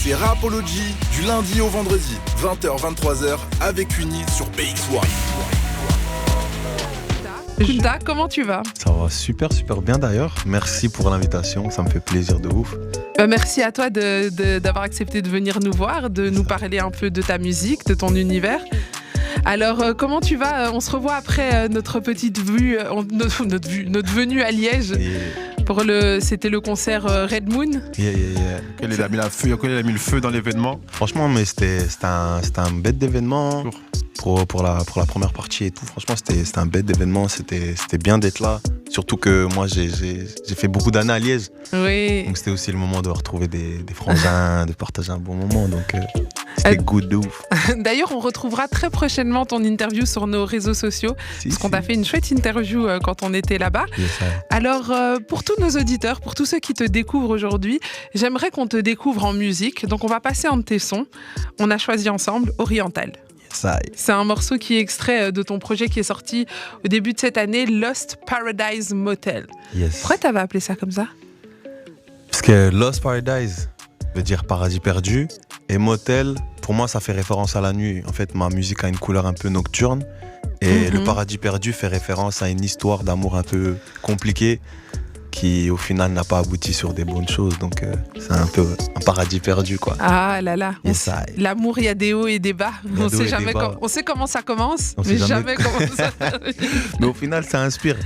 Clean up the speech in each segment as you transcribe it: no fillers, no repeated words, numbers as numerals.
C'est Rapology du lundi au vendredi, 20h-23h avec Uni sur PX1. Kunta, comment tu vas? Ça va super bien d'ailleurs. Merci pour l'invitation, ça me fait plaisir de ouf. Merci à toi d'avoir accepté de venir nous voir, de nous parler un peu de ta musique, de ton univers. Alors, comment tu vas? On se revoit après notre petite vue, notre venue à Liège. C'était le concert Red Moon. Quel il a mis le feu dans l'événement. Franchement, mais c'était un bête d'événement pour la première partie et tout. Franchement, c'était un bête d'événement. C'était bien d'être là. Surtout que moi, j'ai fait beaucoup d'années à Liège. Oui. Donc c'était aussi le moment de retrouver des frangins, de partager un bon moment. Donc c'était good de ouf. D'ailleurs, on retrouvera très prochainement ton interview sur nos réseaux sociaux. Parce qu'on t'a fait une chouette interview quand on était là-bas. Yes, Alors, pour tous nos auditeurs, pour tous ceux qui te découvrent aujourd'hui, j'aimerais qu'on te découvre en musique. Donc, on va passer un de tes sons. On a choisi ensemble Oriental. C'est un morceau qui est extrait de ton projet qui est sorti au début de cette année, Lost Paradise Motel. Yes. Pourquoi t'avais appelé ça comme ça? Parce que Lost Paradise veut dire paradis perdu. Et motel, pour moi, ça fait référence à la nuit. En fait, ma musique a une couleur un peu nocturne. Et le paradis perdu fait référence à une histoire d'amour un peu compliquée qui, au final, n'a pas abouti sur des bonnes choses. Donc, c'est un peu un paradis perdu, quoi. Ah là là. L'amour, il y a des hauts et des bas. On sait comment ça commence, mais jamais comment ça termine. Mais au final, ça inspire.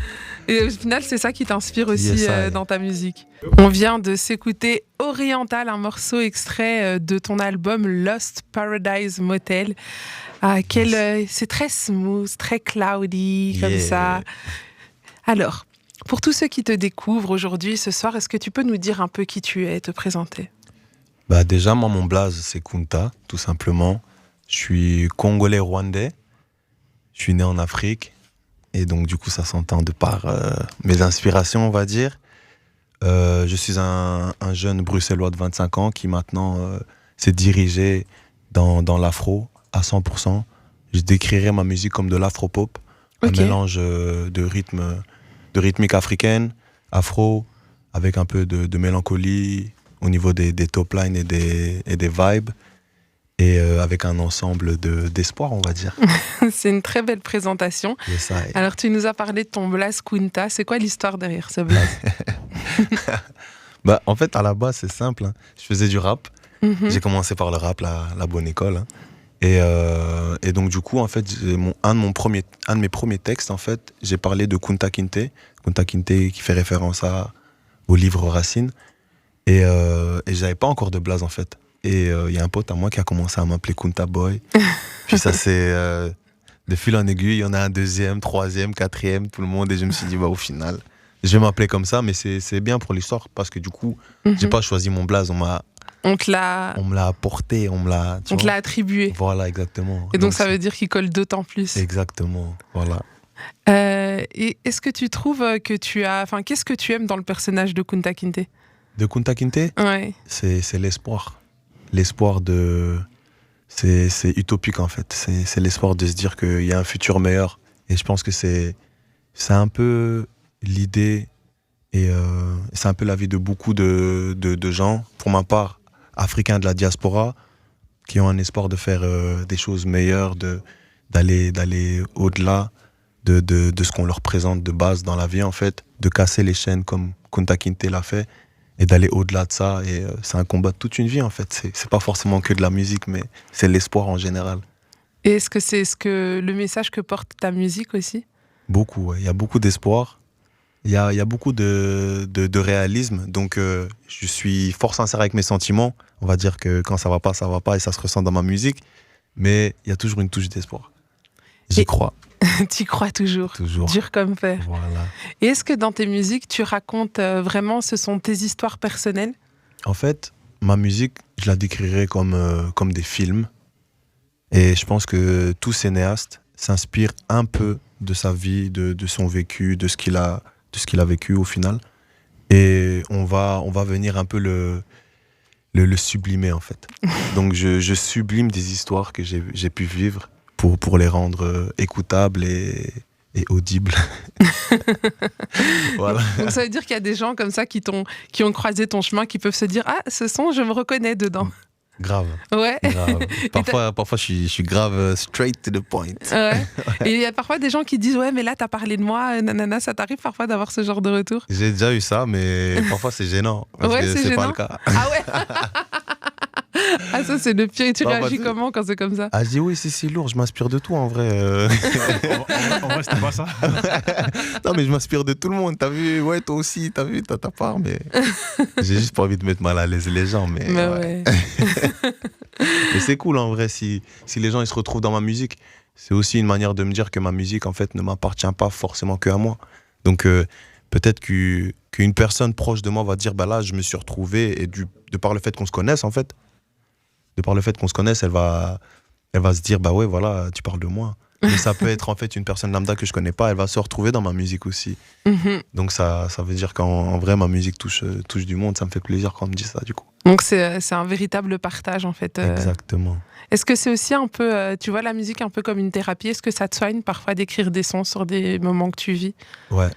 Et au final, c'est ça qui t'inspire aussi dans ta musique. On vient de s'écouter Oriental, un morceau extrait de ton album Lost Paradise Motel. C'est très smooth, très cloudy, comme ça. Alors, pour tous ceux qui te découvrent aujourd'hui, ce soir, est-ce que tu peux nous dire un peu qui tu es, te présenter? Déjà, moi, mon blaze, c'est Kunta, tout simplement. Je suis congolais-rwandais. Je suis né en Afrique. Et donc, du coup, ça s'entend de par mes inspirations, on va dire. Je suis un jeune bruxellois de 25 ans qui, maintenant, s'est dirigé dans l'afro à 100%. Je décrirais ma musique comme de l'afro-pop. Un mélange de rythmique africaine, afro, avec un peu de mélancolie au niveau des top lines et des vibes. Et avec un ensemble d'espoir, on va dire. C'est une très belle présentation. Yes, alors, tu nous as parlé de ton blaze Kunta. C'est quoi l'histoire derrière ce blaze? En fait, à la base, c'est simple. Hein. Je faisais du rap. J'ai commencé par le rap, la bonne école. Hein. Et donc, du coup, en fait, un de mes premiers textes, en fait, j'ai parlé de Kunta Kinte. Kunta Kinte qui fait référence au livre Racine. Et j'avais pas encore de blaze, en fait. Et il y a un pote à moi qui a commencé à m'appeler Kunta Boy. Puis ça, c'est de fil en aiguille. Il y en a un deuxième, troisième, quatrième, tout le monde. Et je me suis dit, au final, je vais m'appeler comme ça. Mais c'est bien pour l'histoire parce que du coup, j'ai pas choisi mon blaze. On me l'a apporté, on te l'a attribué. Voilà, exactement. Et donc ça veut dire qu'il colle d'autant plus. Exactement, voilà. Et est-ce que tu trouves que qu'est-ce que tu aimes dans le personnage de Kunta Kinte? De Kunta Kinte? Ouais. C'est l'espoir. L'espoir c'est utopique en fait. C'est l'espoir de se dire qu'il y a un futur meilleur. Et je pense que c'est un peu l'idée et c'est un peu la vie de beaucoup de gens, pour ma part, africains de la diaspora, qui ont un espoir de faire des choses meilleures, d'aller au-delà de ce qu'on leur présente de base dans la vie en fait, de casser les chaînes comme Kunta Kinte l'a fait. Et d'aller au-delà de ça, et c'est un combat de toute une vie en fait. C'est pas forcément que de la musique, mais c'est l'espoir en général. Et est-ce que c'est le message que porte ta musique aussi? Beaucoup, ouais. Il y a beaucoup d'espoir, il y a beaucoup de réalisme, donc je suis fort sincère avec mes sentiments. On va dire que quand ça va pas, et ça se ressent dans ma musique, mais il y a toujours une touche d'espoir. J'y crois. T'y crois toujours. Toujours. Dur comme fer. Voilà. Et est-ce que dans tes musiques, tu racontes vraiment, ce sont tes histoires personnelles? En fait, ma musique, je la décrirais comme des films. Et je pense que tout cinéaste s'inspire un peu de sa vie, de son vécu, de ce qu'il a vécu au final. Et on va venir un peu le sublimer en fait. Donc je sublime des histoires que j'ai pu vivre pour les rendre écoutables et audibles. Voilà. Donc ça veut dire qu'il y a des gens comme ça qui ont croisé ton chemin, qui peuvent se dire « Ah, ce son, je me reconnais dedans ». Grave. Ouais. Grave. Parfois je suis grave straight to the point. Ouais. Et il y a parfois des gens qui disent ouais mais là t'as parlé de moi, nanana, ça t'arrive parfois d'avoir ce genre de retour? J'ai déjà eu ça, mais parfois c'est gênant. Parce Ouais, que c'est c'est pas gênant. le cas. Ah ouais. Ah ça c'est le pire. Et tu Bah, réagis bah, comment quand c'est comme ça? Ah, je dis oui, c'est lourd, je m'inspire de tout en vrai. En vrai, c'était pas ça. Non, mais je m'inspire de tout le monde, t'as vu? Ouais, toi aussi, t'as vu, t'as ta part, mais j'ai juste pas envie de mettre mal à l'aise les gens. Mais, Bah ouais. ouais. Mais c'est cool en vrai, si les gens ils se retrouvent dans ma musique, c'est aussi une manière de me dire que ma musique en fait ne m'appartient pas forcément que à moi. Donc peut-être qu'une personne proche de moi va dire bah là je me suis retrouvé, et de par le fait qu'on se connaisse en fait, de par le fait qu'on se connaisse, elle va se dire bah ouais voilà tu parles de moi. Mais ça peut être en fait une personne lambda que je connais pas, elle va se retrouver dans ma musique aussi. Mhm. Donc ça veut dire qu'en vrai ma musique touche du monde, ça me fait plaisir quand on me dit ça du coup. Donc c'est un véritable partage en fait. Exactement. Est-ce que c'est aussi un peu, tu vois la musique un peu comme une thérapie? Est-ce que ça te soigne parfois d'écrire des sons sur des moments que tu vis? Ouais,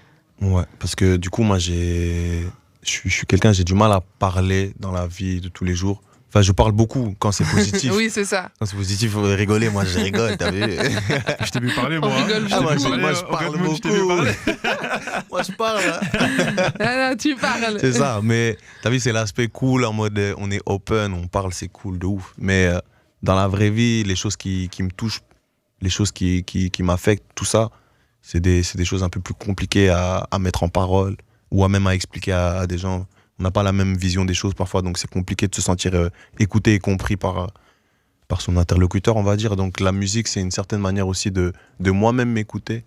parce que du coup moi je suis quelqu'un, j'ai du mal à parler dans la vie de tous les jours. Enfin, je parle beaucoup quand c'est positif. Oui, c'est ça. Quand c'est positif, il faut rigoler. Moi, je rigole, t'as vu? Je t'ai vu parler, moi. On rigole, Ah, moi, beaucoup. je parle beaucoup. Moi, je parle. Ah, non, tu parles. C'est ça, mais t'as vu, c'est l'aspect cool, en mode on est open, on parle, c'est cool de ouf. Mais dans la vraie vie, les choses qui me touchent, les choses qui m'affectent, tout ça, c'est des choses un peu plus compliquées à mettre en parole ou même à expliquer à des gens. On n'a pas la même vision des choses parfois, donc c'est compliqué de se sentir écouté et compris par son interlocuteur, on va dire. Donc la musique, c'est une certaine manière aussi de moi-même m'écouter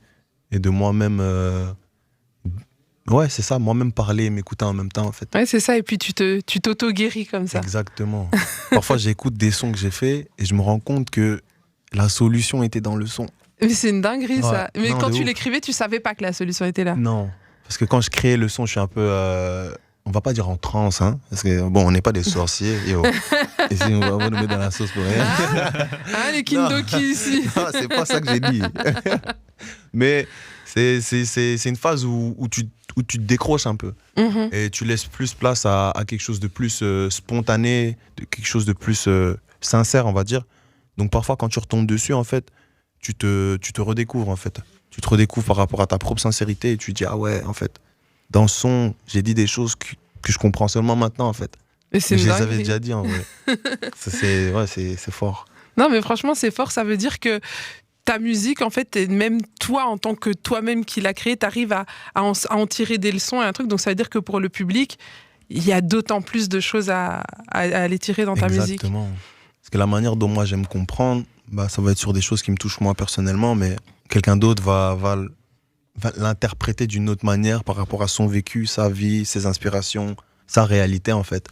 et de moi-même... Ouais, c'est ça, moi-même parler et m'écouter en même temps, en fait. Ouais, c'est ça, et puis tu t'auto-guéris comme ça. Exactement. Parfois, j'écoute des sons que j'ai faits et je me rends compte que la solution était dans le son. Mais c'est une dinguerie, ça. Ouais. Mais Non, quand de tu ouf. l'écrivais, tu savais pas que la solution était là. Non, parce que quand je créais le son, je suis un peu... on va pas dire en transe, hein, parce que bon, on n'est pas des sorciers. Yo. Et si on va nous mettre dans la sauce pour rien. Ah, les Kindoki ici. Non, c'est pas ça que j'ai dit. Mais c'est une phase où tu te décroches un peu. Mhm. Et tu laisses plus place à quelque chose de plus spontané, quelque chose de plus sincère, on va dire. Donc parfois, quand tu retombes dessus, en fait, tu te redécouvres, en fait. Tu te redécouvres par rapport à ta propre sincérité et tu te dis, ah ouais, en fait, dans ce son, j'ai dit des choses que je comprends seulement maintenant, en fait. Et c'est Mais une je les dinguerie. avais déjà dit, en vrai. C'est fort. Non, mais franchement, c'est fort. Ça veut dire que ta musique, en fait, et même toi, en tant que toi-même qui l'as créée, t'arrives à en tirer des leçons et un truc. Donc ça veut dire que pour le public, il y a d'autant plus de choses à aller tirer dans ta musique. Exactement. Parce que la manière dont moi j'aime comprendre, bah, ça va être sur des choses qui me touchent moi personnellement, mais quelqu'un d'autre va l'interpréter d'une autre manière par rapport à son vécu, sa vie, ses inspirations, sa réalité en fait.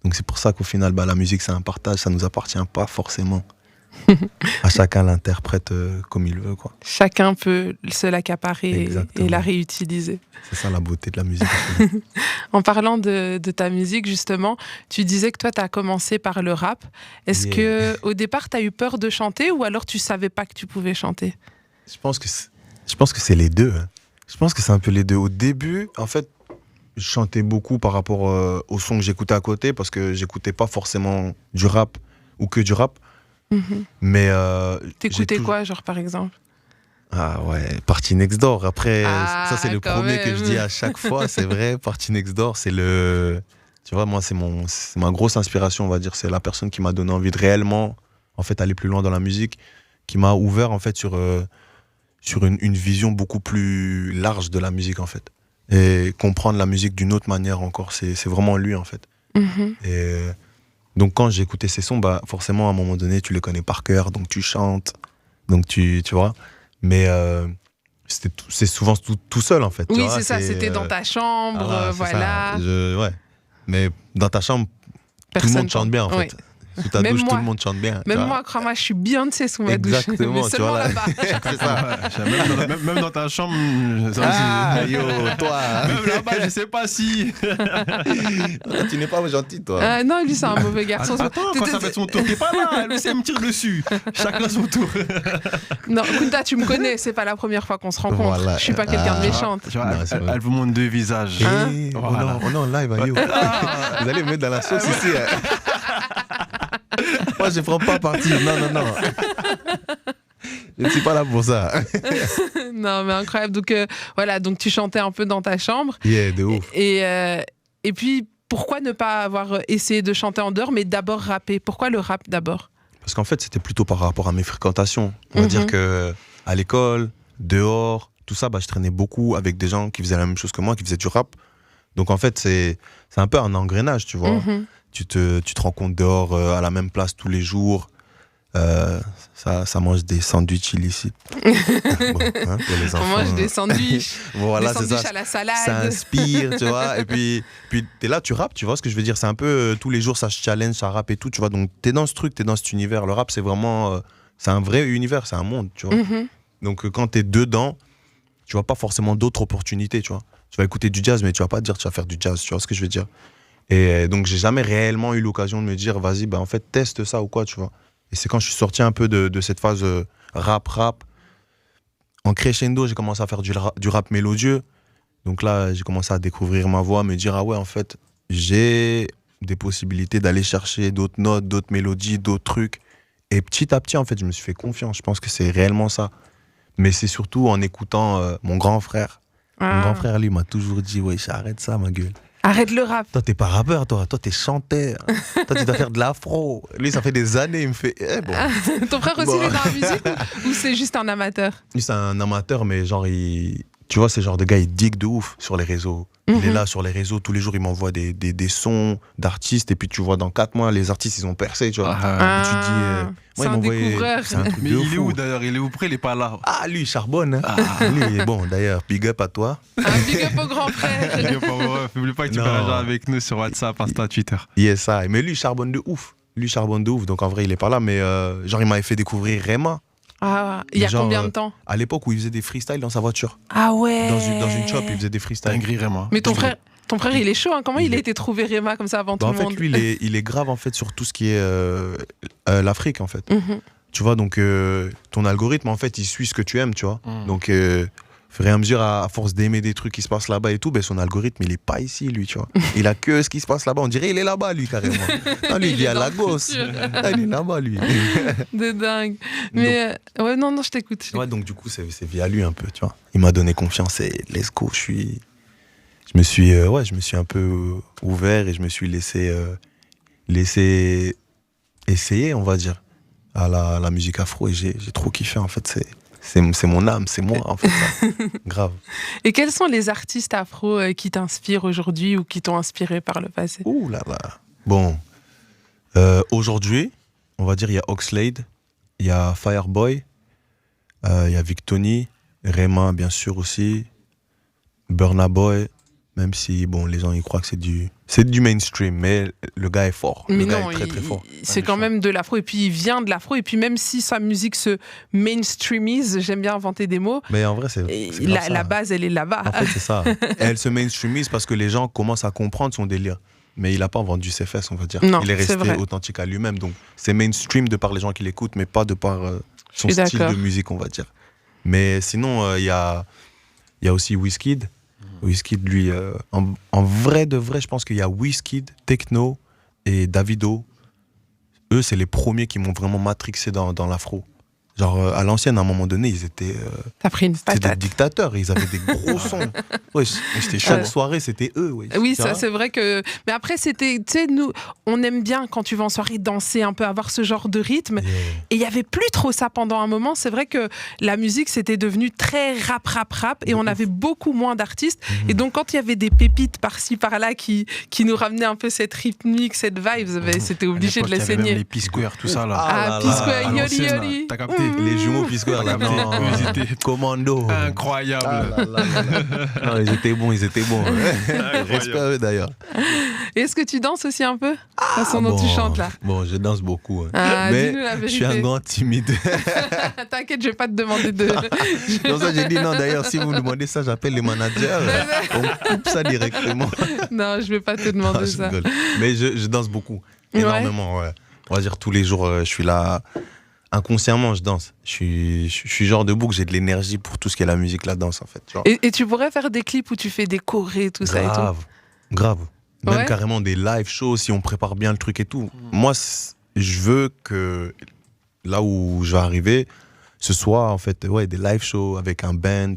Donc c'est pour ça qu'au final, bah, la musique c'est un partage, ça nous appartient pas forcément. À chacun l'interprète comme il veut, quoi. Chacun peut se l'accaparer Exactement. et la réutiliser. C'est ça la beauté de la musique. En parlant de ta musique, justement, tu disais que toi, tu as commencé par le rap. Est-ce que au départ, tu as eu peur de chanter ou alors tu savais pas que tu pouvais chanter? Je pense que c'est les deux. Hein. Je pense que c'est un peu les deux. Au début, en fait, je chantais beaucoup par rapport au son que j'écoutais à côté parce que j'écoutais pas forcément du rap ou que du rap. Mhm. Mais T'écoutais quoi, genre, par exemple? Ah ouais, Party Next Door. Après, ça c'est le quand premier que même. je dis à chaque fois, c'est vrai. Party Next Door, c'est le... Tu vois, moi, c'est ma grosse inspiration, on va dire. C'est la personne qui m'a donné envie de réellement, en fait, aller plus loin dans la musique, qui m'a ouvert, en fait, sur une vision beaucoup plus large de la musique, en fait. Et comprendre la musique d'une autre manière encore. C'est vraiment lui, en fait. Mhm. Et donc, quand j'écoutais ces sons, bah, forcément, à un moment donné, tu les connais par cœur, donc tu chantes, donc tu vois. Mais c'est souvent tout seul, en fait. tu Oui, vois, c'est ça, c'était dans ta chambre, voilà, c'est voilà. ça. Ouais. Mais dans ta chambre, tout le monde chante bien, en fait. Ouais. Sous ta Même douche, moi. tout le monde chante bien. tu Même vois. moi, crois-moi, je suis Beyoncé sous ma douche. Exactement, Mais tu seulement vois, là. là-bas. C'est ça. Même dans ta chambre, ça Ah, aussi. yo, toi. Même là-bas, je sais pas si. Tu n'es pas gentil, toi. Non, lui, c'est un mauvais garçon. Attends, quand ça fait son tour, t'es pas là. Elle sait me tire dessus. Chacun son tour. Non, Kunta, tu me connais, c'est pas la première fois qu'on se rencontre. Voilà. Je suis pas quelqu'un de Ah. méchante. Tu vois, Non, c'est vrai. elle vous montre deux visages. Hein Eh, Voilà. on est en live, hein, yo. Vous allez me mettre dans la sauce ici. Hein. Moi, je prends pas parti. Non. Je ne suis pas là pour ça. Non, mais incroyable. Donc, voilà, donc tu chantais un peu dans ta chambre. Yeah, de ouf. Et puis, pourquoi ne pas avoir essayé de chanter en dehors, mais d'abord rapper? Pourquoi le rap d'abord? Parce qu'en fait, c'était plutôt par rapport à mes fréquentations. On va dire qu'à l'école, dehors, tout ça, je traînais beaucoup avec des gens qui faisaient la même chose que moi, qui faisaient du rap. Donc, en fait, c'est un peu un engrenage, tu vois. Tu te rends compte dehors, à la même place tous les jours. Ça mange des sandwichs illicites. Bon, pour les enfants, on mange des sandwichs, voilà, des sandwichs à la salade. Ça inspire, tu vois. Et puis t'es là, tu rappes, tu vois ce que je veux dire. C'est un peu tous les jours, ça se challenge, ça rappe et tout, tu vois. Donc t'es dans ce truc, t'es dans cet univers. Le rap, c'est vraiment, c'est un vrai univers, c'est un monde, tu vois. Donc quand t'es dedans, tu vois pas forcément d'autres opportunités, tu vois. Tu vas écouter du jazz, mais tu vas pas te dire tu vas faire du jazz, tu vois ce que je veux dire. Et donc j'ai jamais réellement eu l'occasion de me dire, vas-y, en fait, teste ça ou quoi, tu vois. Et c'est quand je suis sorti un peu de cette phase rap. En crescendo, j'ai commencé à faire du rap mélodieux. Donc là, j'ai commencé à découvrir ma voix, me dire, ah ouais, en fait, j'ai des possibilités d'aller chercher d'autres notes, d'autres mélodies, d'autres trucs. Et petit à petit, en fait, je me suis fait confiance. Je pense que c'est réellement ça. Mais c'est surtout en écoutant mon grand frère. Mon grand frère, lui, m'a toujours dit, ouais, arrête ça, ma gueule. Arrête le rap. Toi, t'es pas rappeur, toi t'es chanteur. Toi, tu dois faire de l'afro. Lui, ça fait des années, il me fait. Bon. Ton frère aussi, il est dans la musique ou c'est juste un amateur? Lui, c'est un amateur, mais genre, tu vois, c'est le genre de gars, il digue de ouf sur les réseaux. Il est là sur les réseaux, tous les jours, il m'envoie des sons d'artistes. Et puis, tu vois, dans 4 mois, les artistes, ils ont percé, tu vois. Et tu te dis. C'est un découvreur. C'est un truc mais de il est fou. où d'ailleurs? Il est où près? Il est pas là. Ah, lui, il charbonne. Hein. Lui, il est bon. D'ailleurs, big up à toi. Un big up au grand frère. N'oublie pas que tu peux réagir avec nous sur WhatsApp, Insta, Twitter. Yes, ça. Mais lui, il charbonne de ouf. Donc, en vrai, il est pas là. Mais genre, il m'avait fait découvrir Rema. Ah, il y a combien de temps? À l'époque où il faisait des freestyles dans sa voiture. Ah ouais. Dans une shop, il faisait des freestyles. Dinguerie, Rema. Mais ton frère, il est chaud. Hein. Comment il a été trouvé Rema comme ça avant tout le monde? En fait, lui, il est grave en fait sur tout ce qui est l'Afrique en fait. Tu vois, donc ton algorithme en fait, il suit ce que tu aimes, tu vois. Donc, au fur et à mesure, à force d'aimer des trucs qui se passent là-bas et tout, son algorithme, il est pas ici, lui, tu vois. Il a que ce qui se passe là-bas. On dirait il est là-bas, lui, carrément. Non, lui, il vit à Lagos. Il est là-bas, lui. De dingue. Mais ouais, non, je t'écoute. Ouais, donc du coup, c'est via lui un peu, tu vois. Il m'a donné confiance et let's go. Je me suis un peu ouvert et je me suis laissé essayer, on va dire, à la musique afro et j'ai trop kiffé, en fait. C'est mon âme, c'est moi, en fait. Grave. Et quels sont les artistes afro qui t'inspirent aujourd'hui ou qui t'ont inspiré par le passé? Ouh là là. Bon, aujourd'hui, on va dire, il y a Oxlade, il y a Fireboy, il y a Victony, Rema, bien sûr aussi, Burna Boy, même si, bon, les gens, ils croient que c'est du mainstream, mais le gars est fort. Mais le non, gars est très, très fort. C'est quand même de l'afro, et puis il vient de l'afro, et puis même si sa musique se mainstreamise, j'aime bien inventer des mots. Mais en vrai, c'est la base, elle est là-bas. En fait, c'est ça. Elle se mainstreamise parce que les gens commencent à comprendre son délire. Mais il n'a pas vendu ses fesses, on va dire. Non, il est resté vrai. authentique à lui-même. Donc, c'est mainstream de par les gens qui l'écoutent, mais pas de par son style de musique, on va dire. Mais sinon, il y a aussi Wizkid. Wizkid, lui, en vrai de vrai, je pense qu'il y a Wizkid, Tekno et Davido. Eux, c'est les premiers qui m'ont vraiment matrixé dans l'afro. Genre, à l'ancienne, à un moment donné, ils étaient... T'as pris une patate. C'était des dictateurs, ils avaient des gros sons. Ouais, chaque soirée, c'était eux. Ouais. Oui, ça, c'est vrai que... Mais après, c'était... Tu sais, nous, on aime bien, quand tu vas en soirée, danser un peu, avoir ce genre de rythme. Yeah. Et il n'y avait plus trop ça pendant un moment. C'est vrai que la musique, c'était devenu très rap. Et on avait beaucoup moins d'artistes. Et donc, quand il y avait des pépites par-ci, par-là, qui nous ramenaient un peu cette rythmique, cette vibe, c'était obligé de les saigner. Il y avait les P-Square, tout ça, là. Ah, P-Square, Yoli Yoli. T'as capté? Les jumeaux P-Square, là, non, commando. Incroyable. Non, ils étaient bons. Respect à eux, d'ailleurs. Est-ce que tu danses aussi un peu? La façon dont tu chantes, là. Bon, je danse beaucoup. Hein. Mais dis-nous la vérité. Je suis un grand timide. T'inquiète, je vais pas te demander de... Non, ça, j'ai dit non. D'ailleurs, si vous me demandez ça, j'appelle les managers. On coupe ça directement. Non, je vais pas te demander ça. Mais je danse beaucoup. Énormément, ouais. On va dire tous les jours, je suis là... Inconsciemment, je danse. Je suis genre debout que j'ai de l'énergie pour tout ce qui est la musique, la danse, en fait. Genre. Et tu pourrais faire des clips où tu fais des chorés, tout ça et tout? Grave. Même carrément des live shows, si on prépare bien le truc et tout. Moi, je veux que là où je vais arriver, ce soit en fait des live shows avec un band,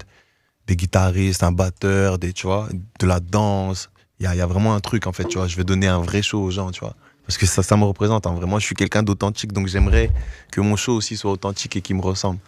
des guitaristes, un batteur, tu vois, de la danse. Il y a vraiment un truc en fait, tu vois. Je vais donner un vrai show aux gens, tu vois. Parce que ça me représente. Hein. Vraiment, je suis quelqu'un d'authentique, donc j'aimerais que mon show aussi soit authentique et qu'il me ressemble.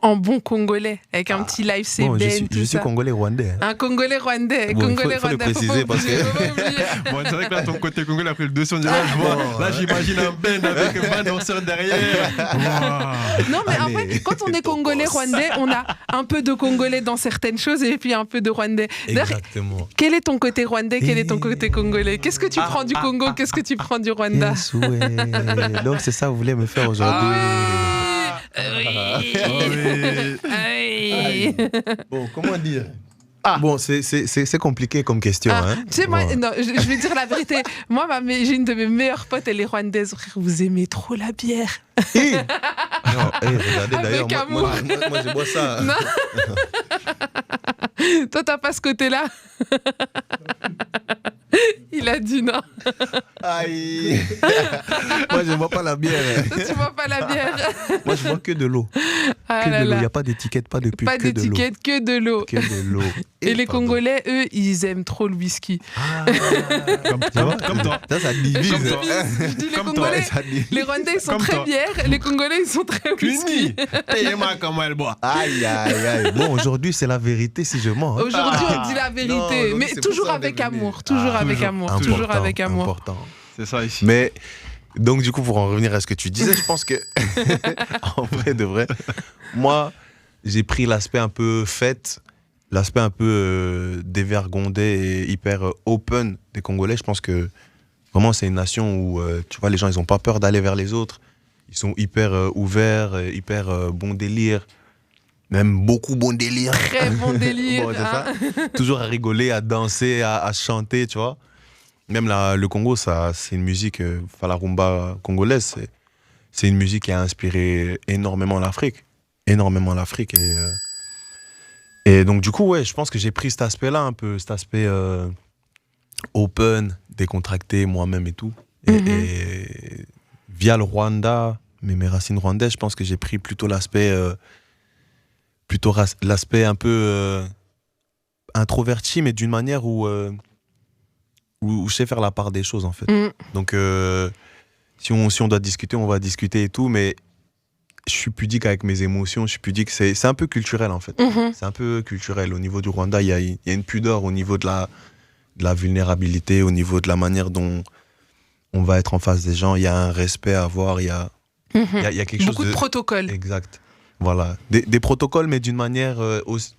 En bon congolais, avec un petit live CBN, je suis congolais rwandais. Un congolais rwandais. Bon, il faut le préciser parce que... Bon, c'est vrai que là, ton côté congolais a pris le dessus. Là, j'imagine un band avec un danseur derrière. Wow. Non, mais en fait, quand on est congolais rwandais, on a un peu de congolais dans certaines choses et puis un peu de rwandais. Exactement. Quel est ton côté rwandais? Quel est ton côté congolais? Qu'est-ce que tu prends du Congo? Qu'est-ce que tu prends du Rwanda? Donc, c'est ça que vous voulez me faire aujourd'hui. Oui. Bon, comment dire? Bon, c'est compliqué comme question. Hein. Tu sais, moi, non, je vais dire la vérité. Moi, j'ai une de mes meilleures potes, elle est rwandaise. Frère, vous aimez trop la bière. Non, regardez avec d'ailleurs, moi, je bois ça. Non. Toi, t'as pas ce côté-là. Il a dit non. Aïe. Moi, je bois pas la bière. Toi, tu bois pas la bière. Moi, je bois que de l'eau. Ah que là de l'eau. là. Il n'y a pas d'étiquette, pas de pub. Pas d'étiquette, que de l'eau. Que de l'eau. Et les Congolais, eux, ils aiment trop le whisky. Comme toi. Ça divise. Je dis les Congolais, les Rwandais, ils sont très bières. Les Congolais, ils sont très whisky. Paye-moi comment elle boit. Aïe, aïe, aïe. Bon, aujourd'hui, c'est la vérité si je mens. Hein. Aujourd'hui, on dit la vérité. Non, mais toujours avec amour. Toujours avec amour. Toujours avec amour. Important. C'est ça ici. Mais, donc, du coup, pour en revenir à ce que tu disais, je pense que, en vrai de vrai, moi, j'ai pris l'aspect un peu fête, l'aspect un peu dévergondé et hyper open des Congolais. Je pense que vraiment, c'est une nation où, tu vois, les gens, ils n'ont pas peur d'aller vers les autres. Ils sont hyper ouverts, hyper bon délire. Même beaucoup bon délire. Très bon délire. Bon, c'est ça. Toujours à rigoler, à danser, à chanter, tu vois. Même le Congo, c'est une musique, la rumba congolaise, c'est une musique qui a inspiré énormément l'Afrique. Énormément l'Afrique. Et donc, du coup, ouais, je pense que j'ai pris cet aspect-là un peu, cet aspect open, décontracté, moi-même et tout. Et via le Rwanda, mes racines rwandaises, je pense que j'ai pris plutôt l'aspect un peu introverti, mais d'une manière où je sais faire la part des choses, en fait. Donc, si on doit discuter, on va discuter et tout, mais je suis pudique avec mes émotions, je suis pudique, c'est un peu culturel, en fait. C'est un peu culturel. Au niveau du Rwanda, il y a une pudeur au niveau de la vulnérabilité, au niveau de la manière dont on va être en face des gens. Il y a un respect à avoir, il y a quelque chose beaucoup de protocoles. Exact. Voilà. Des protocoles, mais d'une manière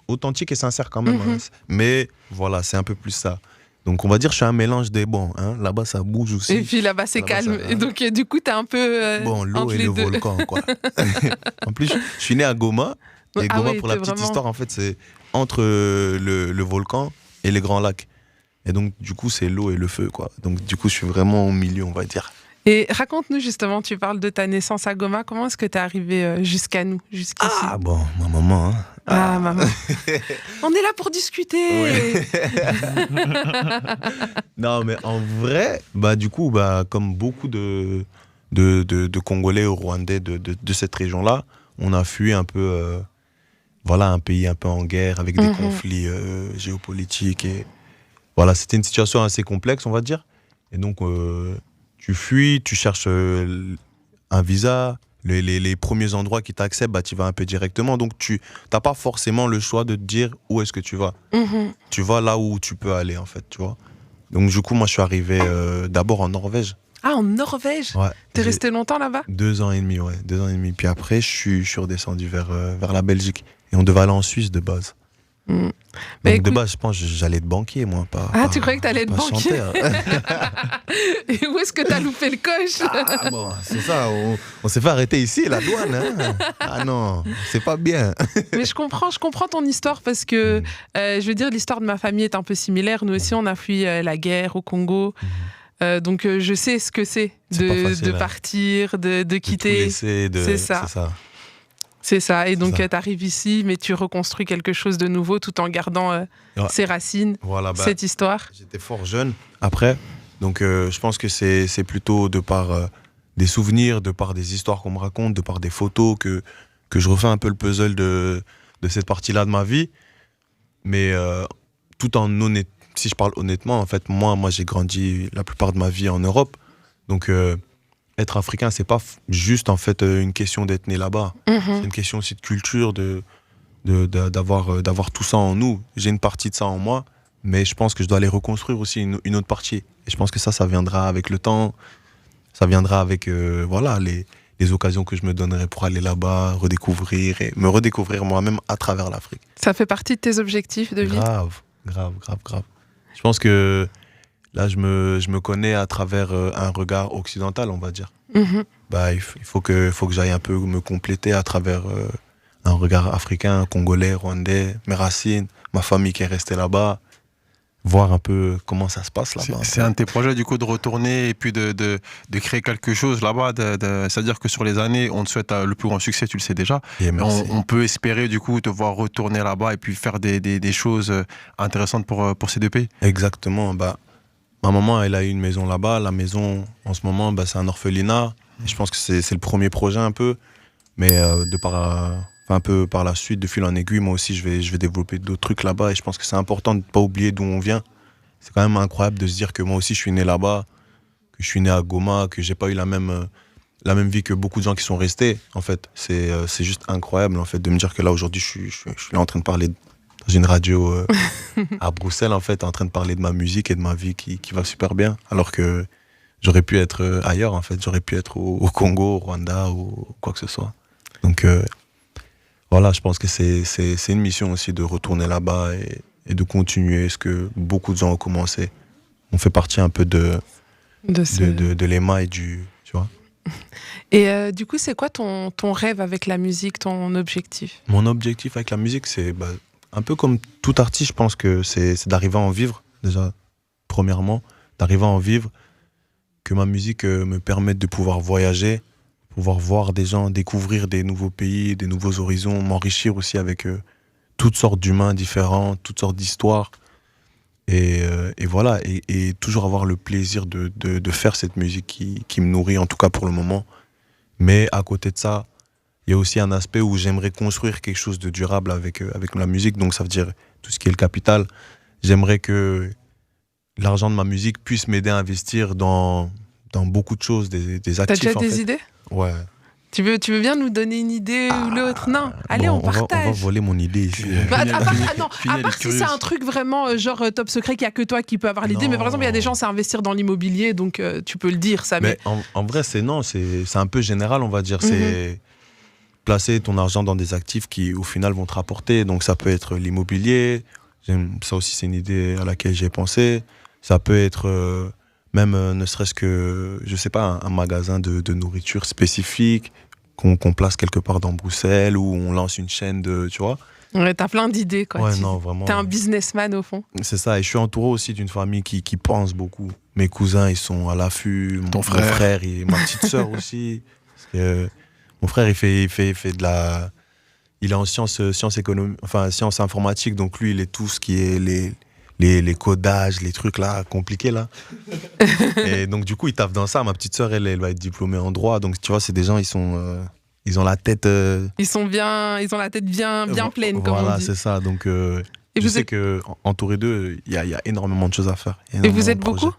authentique et sincère quand même. Hein. Mais voilà, c'est un peu plus ça. Donc on va dire je suis un mélange des bons. Hein. Là-bas, ça bouge aussi. Et puis là-bas, c'est calme. Et donc du coup, t'es un peu bon, l'eau et le volcan, quoi. En plus, je suis né à Goma. Et Goma, pour la petite histoire, en fait, c'est entre le volcan et les Grands Lacs. Et donc, du coup, c'est l'eau et le feu, quoi. Donc, du coup, je suis vraiment au milieu, on va dire. Et raconte-nous justement, tu parles de ta naissance à Goma, comment est-ce que tu es arrivé jusqu'à nous, jusqu'ici? Ah bon, ma maman. Hein. Ah, maman. On est là pour discuter. Oui. Non, mais en vrai, du coup, comme beaucoup de Congolais ou Rwandais de cette région-là, on a fui un peu, un pays un peu en guerre avec des conflits géopolitiques. Et voilà, c'était une situation assez complexe, on va dire. Et donc, tu fuis, tu cherches un visa, les premiers endroits qui t'acceptent, tu vas un peu directement. Donc, tu n'as pas forcément le choix de te dire où est-ce que tu vas. Tu vas là où tu peux aller, en fait, tu vois. Donc, du coup, moi, je suis arrivé d'abord en Norvège. Ah, en Norvège? Ouais. T'es resté longtemps là-bas? 2 ans et demi, ouais. 2 ans et demi. Puis après, je suis redescendu vers la Belgique. Et on devait aller en Suisse de base. Donc écoute... de base, je pense que j'allais être banquier, moi. Tu croyais que t'allais être banquier? Et où est-ce que t'as loupé le coche? Ah bon, c'est ça, on s'est fait arrêter ici, la douane. Hein. Ah non, c'est pas bien. Mais je comprends ton histoire parce que, je veux dire, l'histoire de ma famille est un peu similaire. Nous aussi, on a fui la guerre au Congo. Donc je sais ce que c'est de partir, de quitter. C'est ça. C'est ça. Et donc, tu arrives ici, mais tu reconstruis quelque chose de nouveau tout en gardant ses racines, cette histoire. J'étais fort jeune après. Donc, je pense que c'est plutôt de par des souvenirs, de par des histoires qu'on me raconte, de par des photos, que je refais un peu le puzzle de cette partie-là de ma vie. Mais tout en si je parle honnêtement, en fait, moi j'ai grandi la plupart de ma vie en Europe. Donc, être africain, c'est pas juste en fait une question d'être né là-bas. C'est une question aussi de culture, d'avoir tout ça en nous. J'ai une partie de ça en moi, mais je pense que je dois aller reconstruire aussi une autre partie. Et je pense que ça viendra avec le temps. Ça viendra avec voilà, les occasions que je me donnerai pour aller là-bas, redécouvrir et me redécouvrir moi-même à travers l'Afrique. Ça fait partie de tes objectifs de vie? Grave. Je pense que là, je me connais à travers un regard occidental, on va dire. Il faut que j'aille un peu me compléter à travers un regard africain, congolais, rwandais, mes racines, ma famille qui est restée là-bas, voir un peu comment ça se passe là-bas. C'est un de tes projets du coup de retourner et puis de créer quelque chose là-bas. C'est-à-dire que sur les années, on te souhaite le plus grand succès, tu le sais déjà. On peut espérer du coup te voir retourner là-bas et puis faire des choses intéressantes pour ces deux pays. Exactement. Ma maman, elle a eu une maison là-bas. La maison, en ce moment, c'est un orphelinat. Et je pense que c'est le premier projet un peu. Mais un peu par la suite, de fil en aiguille, moi aussi, je vais développer d'autres trucs là-bas. Et je pense que c'est important de ne pas oublier d'où on vient. C'est quand même incroyable de se dire que moi aussi, je suis né là-bas, que je suis né à Goma, que j'ai pas eu la même vie que beaucoup de gens qui sont restés. En fait, c'est juste incroyable en fait, de me dire que là, aujourd'hui, je suis là en train de parler dans une radio à Bruxelles, en fait, en train de parler de ma musique et de ma vie qui va super bien. Alors que j'aurais pu être ailleurs, en fait. J'aurais pu être au Congo, au Rwanda ou quoi que ce soit. Donc, voilà, je pense que c'est une mission aussi de retourner là-bas et de continuer ce que beaucoup de gens ont commencé. On fait partie un peu de l'émail tu vois. Et du coup, c'est quoi ton rêve avec la musique, ton objectif? Mon objectif avec la musique, c'est un peu comme tout artiste, je pense que c'est d'arriver à en vivre, déjà, premièrement. D'arriver à en vivre, que ma musique me permette de pouvoir voyager, pouvoir voir des gens, découvrir des nouveaux pays, des nouveaux horizons, m'enrichir aussi avec toutes sortes d'humains différents, toutes sortes d'histoires. Et voilà, et toujours avoir le plaisir de faire cette musique qui me nourrit, en tout cas pour le moment. Mais à côté de ça, il y a aussi un aspect où j'aimerais construire quelque chose de durable avec la musique. Donc ça veut dire tout ce qui est le capital. J'aimerais que l'argent de ma musique puisse m'aider à investir dans beaucoup de choses, des actifs. T'as déjà des idées? Ouais. Tu veux bien nous donner une idée ou l'autre? Non, allez, on partage. On va voler mon idée ici. À part si c'est un truc vraiment genre top secret qu'il n'y a que toi qui peut avoir l'idée. Mais par exemple, il y a des gens, c'est investir dans l'immobilier, donc tu peux le dire, ça. Mais en vrai, c'est un peu général, on va dire. C'est placer ton argent dans des actifs qui, au final, vont te rapporter. Donc ça peut être l'immobilier. Ça aussi, c'est une idée à laquelle j'ai pensé. Ça peut être même ne serait-ce que, je sais pas, un magasin de nourriture spécifique qu'on place quelque part dans Bruxelles, ou on lance une chaîne tu vois. Ouais, t'as plein d'idées, quoi. Ouais, non, vraiment. T'es un businessman, au fond. C'est ça, et je suis entouré aussi d'une famille qui pense beaucoup. Mes cousins, ils sont à l'affût. Mon frère et ma petite sœur aussi. Parce que mon frère, il fait de la... Il est en sciences informatiques, donc lui, il est tout ce qui est les codages, les trucs là, compliqués là. Et donc du coup, il taffe dans ça. Ma petite sœur, elle va être diplômée en droit. Donc tu vois, c'est des gens, ils ont la tête... Ils ont la tête bien pleine, comme on dit. Voilà, c'est ça. Donc je sais qu'entouré d'eux, il y a énormément de choses à faire. Et vous êtes beaucoup?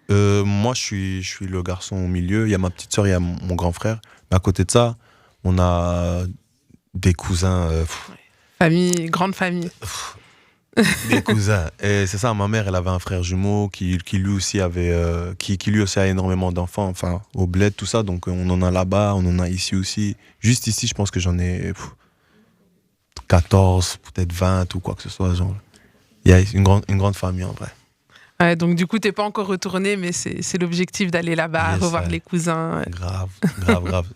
Moi, je suis le garçon au milieu. Il y a ma petite sœur, il y a mon grand frère. Mais à côté de ça, on a des cousins... grande famille. Des cousins. Et c'est ça, ma mère, elle avait un frère jumeau qui lui aussi avait, qui lui aussi a énormément d'enfants, enfin, au bled, tout ça. Donc on en a là-bas, on en a ici aussi. Juste ici, je pense que j'en ai 14, peut-être 20 ou quoi que ce soit. Genre. Il y a une grande famille en vrai. Ouais, donc du coup, t'es pas encore retourné, mais c'est l'objectif d'aller là-bas, revoir les cousins. Grave.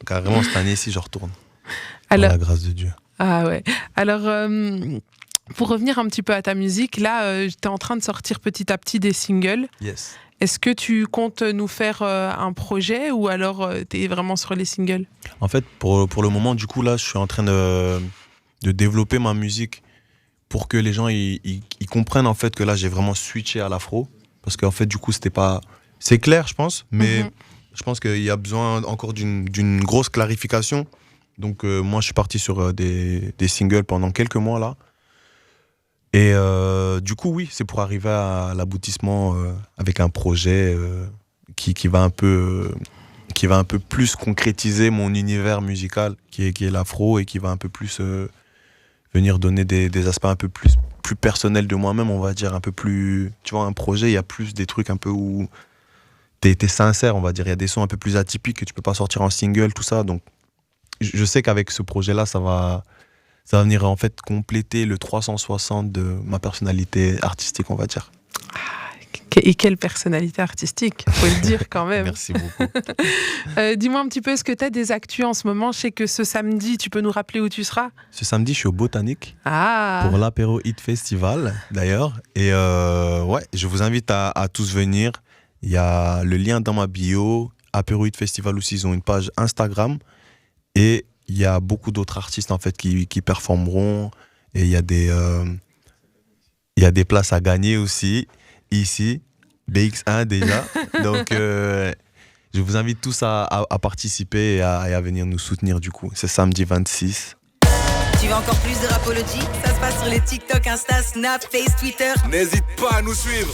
Carrément, cette année-ci, je retourne. Alors, par la grâce de Dieu. Ah ouais. Alors... pour revenir un petit peu à ta musique, là, tu es en train de sortir petit à petit des singles. Yes. Est-ce que tu comptes nous faire un projet, ou alors tu es vraiment sur les singles? En fait, pour le moment, du coup, là, je suis en train de développer ma musique pour que les gens ils comprennent en fait que là, j'ai vraiment switché à l'afro. Parce qu'en fait, du coup, c'était pas... C'est clair, je pense, mais Je pense qu'il y a besoin encore d'une grosse clarification. Donc moi, je suis parti sur des singles pendant quelques mois là. Et du coup, oui, c'est pour arriver à l'aboutissement avec un projet qui va un peu plus concrétiser mon univers musical, qui est l'afro, et qui va un peu plus venir donner des aspects un peu plus personnels de moi-même, on va dire, un peu plus... Tu vois, un projet, il y a plus des trucs un peu où t'es sincère, on va dire. Il y a des sons un peu plus atypiques que tu peux pas sortir en single, tout ça. Donc, je sais qu'avec ce projet-là, ça va venir en fait compléter le 360 de ma personnalité artistique, on va dire. Et quelle personnalité artistique, faut le dire quand même. Merci beaucoup. Dis-moi un petit peu, est-ce que tu as des actus en ce moment? Je sais que ce samedi, tu peux nous rappeler où tu seras? Ce samedi, je suis au Botanique pour l'Apéro Hit Festival, d'ailleurs. Et ouais, je vous invite à tous venir. Il y a le lien dans ma bio. Apéro Hit Festival aussi, ils ont une page Instagram. Et il y a beaucoup d'autres artistes en fait qui performeront. Et il y a des places à gagner aussi. Ici, BX1 déjà. Donc, je vous invite tous à participer et à venir nous soutenir du coup. C'est samedi 26. Tu veux encore plus de Rapology? Ça se passe sur les TikTok, Insta, Snap, Face, Twitter. N'hésite pas à nous suivre.